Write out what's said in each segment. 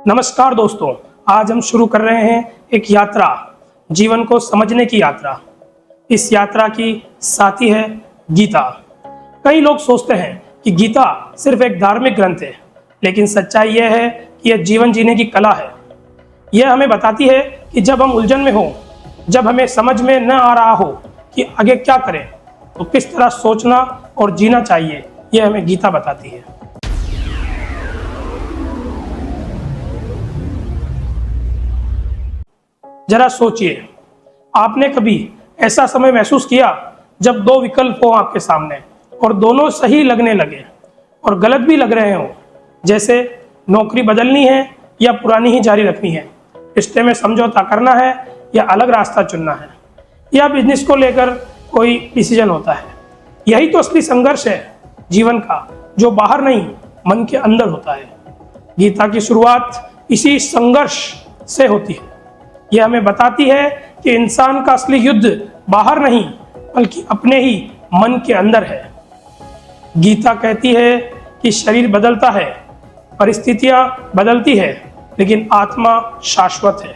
नमस्कार दोस्तों, आज हम शुरू कर रहे हैं एक यात्रा, जीवन को समझने की यात्रा। इस यात्रा की साथी है गीता। कई लोग सोचते हैं कि गीता सिर्फ एक धार्मिक ग्रंथ है, लेकिन सच्चाई यह है कि यह जीवन जीने की कला है। यह हमें बताती है कि जब हम उलझन में हो, जब हमें समझ में न आ रहा हो कि आगे क्या करें, तो किस तरह सोचना और जीना चाहिए, यह हमें गीता बताती है। जरा सोचिए, आपने कभी ऐसा समय महसूस किया जब दो विकल्प हो आपके सामने और दोनों सही लगने लगे और गलत भी लग रहे हो, जैसे नौकरी बदलनी है या पुरानी ही जारी रखनी है, रिश्ते में समझौता करना है या अलग रास्ता चुनना है, या बिजनेस को लेकर कोई डिसीजन होता है। यही तो असली संघर्ष है जीवन का, जो बाहर नहीं मन के अंदर होता है। गीता की शुरुआत इसी संघर्ष से होती है। यह हमें बताती है कि इंसान का असली युद्ध बाहर नहीं बल्कि अपने ही मन के अंदर है। गीता कहती है कि शरीर बदलता है, परिस्थितियां बदलती है, लेकिन आत्मा शाश्वत है।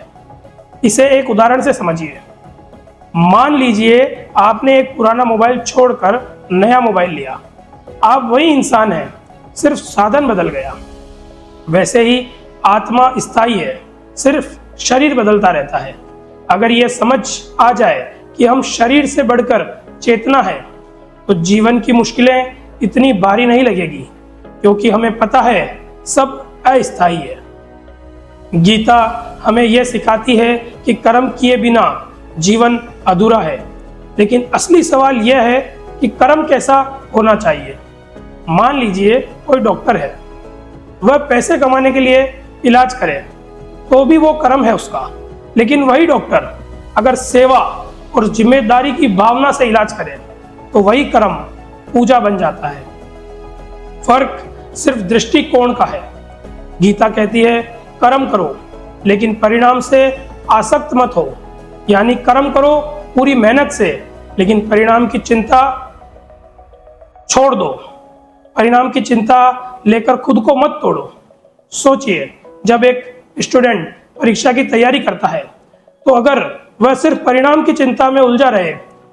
इसे एक उदाहरण से समझिए। मान लीजिए आपने एक पुराना मोबाइल छोड़कर नया मोबाइल लिया। आप वही इंसान हैं, सिर्फ साधन बदल गया। वैसे ही आत्मा स्थायी है, सिर्फ शरीर बदलता रहता है। अगर यह समझ आ जाए कि हम शरीर से बढ़कर चेतना है, तो जीवन की मुश्किलें इतनी भारी नहीं लगेगी, क्योंकि हमें पता है सब अस्थायी है। गीता हमें यह सिखाती है कि कर्म किए बिना जीवन अधूरा है, लेकिन असली सवाल यह है कि कर्म कैसा होना चाहिए। मान लीजिए कोई डॉक्टर है, वह पैसे कमाने के लिए इलाज करे तो भी वो कर्म है उसका, लेकिन वही डॉक्टर अगर सेवा और जिम्मेदारी की भावना से इलाज करे तो वही कर्म पूजा बन जाता है। फर्क सिर्फ दृष्टिकोण का है। गीता कहती है कर्म करो, लेकिन परिणाम से आसक्त मत हो। यानी कर्म करो पूरी मेहनत से, लेकिन परिणाम की चिंता छोड़ दो। परिणाम की चिंता लेकर खुद को मत तोड़ो। सोचिए, जब एक स्टूडेंट परीक्षा की तैयारी करता है, तो अगर वह सिर्फ परिणाम की चिंता में उलझा रहे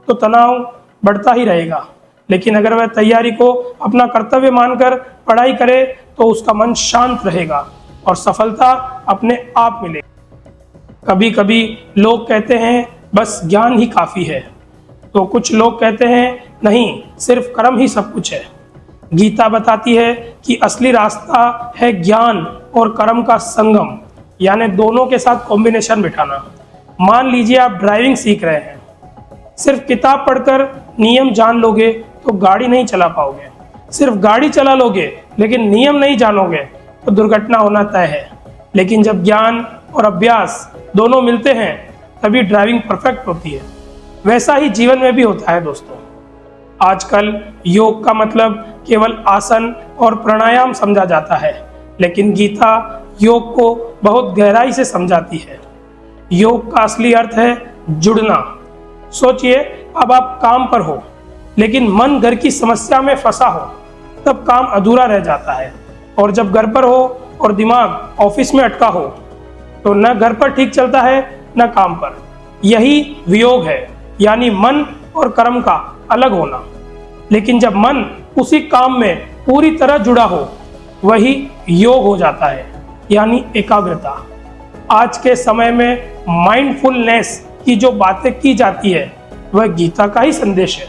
तो तनाव बढ़ता ही रहेगा, लेकिन अगर वह तैयारी को अपना कर्तव्य मानकर पढ़ाई करे तो उसका मन शांत रहेगा और सफलता अपने आप मिलेगी। कभी कभी लोग कहते हैं बस ज्ञान ही काफी है, तो कुछ लोग कहते हैं नहीं, सिर्फ कर्म ही सब कुछ है। गीता बताती है कि असली रास्ता है ज्ञान और कर्म का संगम, यानी दोनों के साथ कॉम्बिनेशन बिठाना। मान लीजिए आप ड्राइविंग सीख रहे हैं, सिर्फ किताब पढ़कर नियम जान लोगे तो गाड़ी नहीं चला पाओगे। सिर्फ गाड़ी चला लोगे लेकिन नियम नहीं जानोगे तो दुर्घटना होना तय है। लेकिन जब ज्ञान और अभ्यास दोनों मिलते हैं तभी ड्राइविंग परफेक्ट होती है। वैसा ही जीवन में भी होता है दोस्तों। आजकल योग का मतलब केवल आसन और प्राणायाम समझा जाता है, लेकिन गीता योग को बहुत गहराई से समझाती है। योग का असली अर्थ है जुड़ना। सोचिए, अब आप काम पर हो, लेकिन मन घर की समस्या में फंसा हो, तब काम अधूरा रह जाता है। और जब घर पर हो और दिमाग ऑफिस में अटका हो, तो न घर पर ठीक चलता है न काम पर। यही वियोग है, यानी मन और कर्म का अलग होना। लेकिन जब मन उसी काम में पूरी तरह जुड़ा हो, वही योग हो जाता है, यानी एकाग्रता। आज के समय में माइंडफुलनेस की जो बातें की जाती है, वह गीता का ही संदेश है।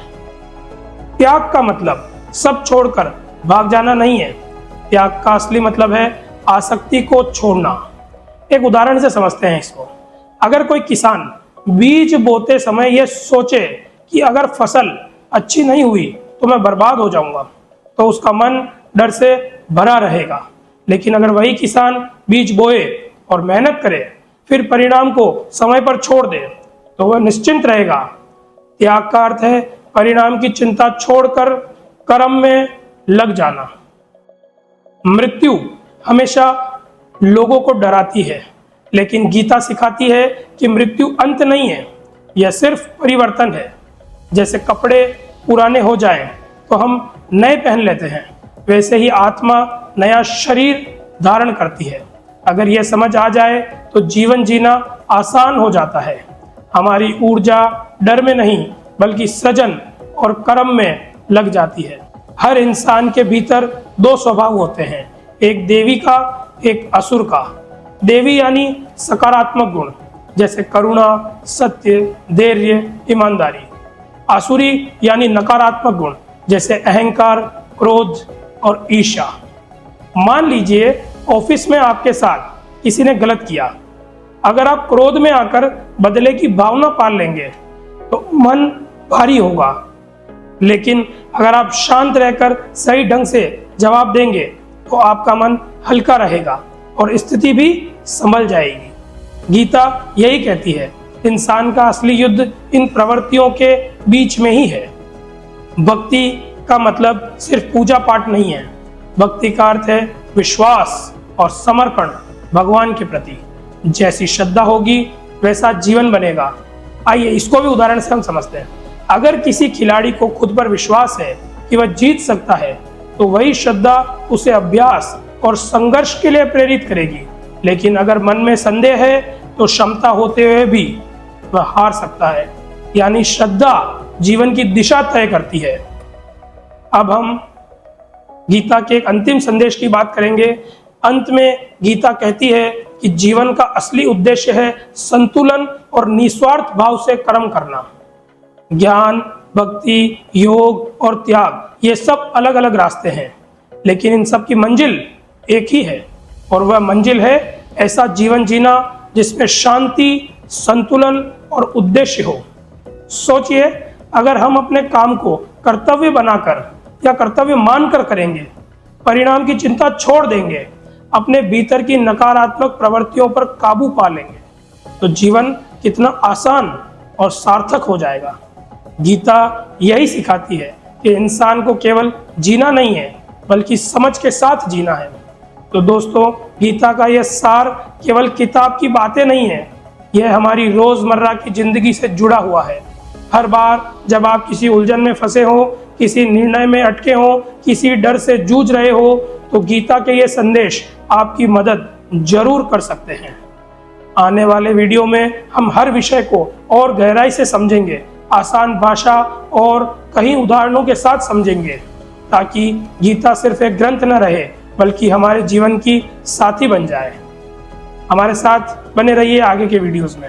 त्याग का मतलब सब छोड़कर भाग जाना नहीं है। त्याग का असली मतलब है आसक्ति को छोड़ना। एक उदाहरण से समझते हैं इसको। अगर कोई किसान बीज बोते समय यह सोचे कि अगर फसल अच्छी नहीं हुई तो मैं बर्बाद हो जाऊंगा, तो उसका मन डर से भरा रहेगा। लेकिन अगर वही किसान बीज बोए और मेहनत करे, फिर परिणाम को समय पर छोड़ दे, तो वह निश्चिंत रहेगा। त्याग का अर्थ है परिणाम की चिंता छोड़कर कर्म में लग जाना। मृत्यु हमेशा लोगों को डराती है, लेकिन गीता सिखाती है कि मृत्यु अंत नहीं है, यह सिर्फ परिवर्तन है। जैसे कपड़े पुराने हो जाएं तो हम नए पहन लेते हैं, वैसे ही आत्मा नया शरीर धारण करती है। अगर यह समझ आ जाए तो जीवन जीना आसान हो जाता है। हमारी ऊर्जा डर में नहीं बल्कि सृजन और कर्म में लग जाती है। हर इंसान के भीतर दो स्वभाव होते हैं, एक देवी का, एक असुर का। देवी यानी सकारात्मक गुण जैसे करुणा, सत्य, धैर्य, ईमानदारी। आसुरी यानी नकारात्मक गुण जैसे अहंकार, क्रोध और ईर्ष्या। मान लीजिए ऑफिस में आपके साथ किसी ने गलत किया। अगर आप क्रोध में आकर बदले की भावना पाल लेंगे तो मन भारी होगा, लेकिन अगर आप शांत रहकर सही ढंग से जवाब देंगे तो आपका मन हल्का रहेगा और स्थिति भी संभल जाएगी। गीता यही कहती है, इंसान का असली युद्ध इन प्रवृत्तियों के बीच में ही है। भक्ति का मतलब सिर्फ पूजा पाठ नहीं है। भक्ति का अर्थ है विश्वास और समर्पण भगवान के प्रति। जैसी श्रद्धा होगी वैसा जीवन बनेगा। आइए इसको भी उदाहरण से हम समझते हैं। अगर किसी खिलाड़ी को खुद पर विश्वास है कि वह जीत सकता है तो वही श्रद्धा उसे अभ्यास और संघर्ष के लिए प्रेरित करेगी। लेकिन अगर मन में संदेह है तो क्षमता होते हुए भी वह हार सकता है। यानी श्रद्धा जीवन की दिशा तय करती है। अब हम गीता के एक अंतिम संदेश की बात करेंगे। अंत में गीता कहती है कि जीवन का असली उद्देश्य है संतुलन और निस्वार्थ भाव से कर्म करना। ज्ञान, भक्ति, योग और त्याग ये सब अलग अलग रास्ते हैं, लेकिन इन सब की मंजिल एक ही है, और वह मंजिल है ऐसा जीवन जीना जिसमें शांति, संतुलन और उद्देश्य हो। सोचिए, अगर हम अपने काम को कर्तव्य बनाकर या कर्तव्य मानकर करेंगे, परिणाम की चिंता छोड़ देंगे, अपने भीतर की नकारात्मक प्रवृत्तियों पर काबू पा लेंगे, तो जीवन कितना आसान और सार्थक हो जाएगा। गीता यही सिखाती है कि इंसान को केवल जीना नहीं है बल्कि समझ के साथ जीना है। तो दोस्तों, गीता का यह सार केवल किताब की बातें नहीं है, यह हमारी रोजमर्रा की जिंदगी से जुड़ा हुआ है। हर बार जब आप किसी उलझन में फंसे हो, किसी निर्णय में अटके हो, किसी डर से जूझ रहे हो, तो गीता के ये संदेश आपकी मदद जरूर कर सकते हैं। आने वाले वीडियो में हम हर विषय को और गहराई से समझेंगे, आसान भाषा और कई उदाहरणों के साथ समझेंगे, ताकि गीता सिर्फ एक ग्रंथ न रहे बल्कि हमारे जीवन की साथी बन जाए। हमारे साथ बने रहिए आगे के वीडियोस में।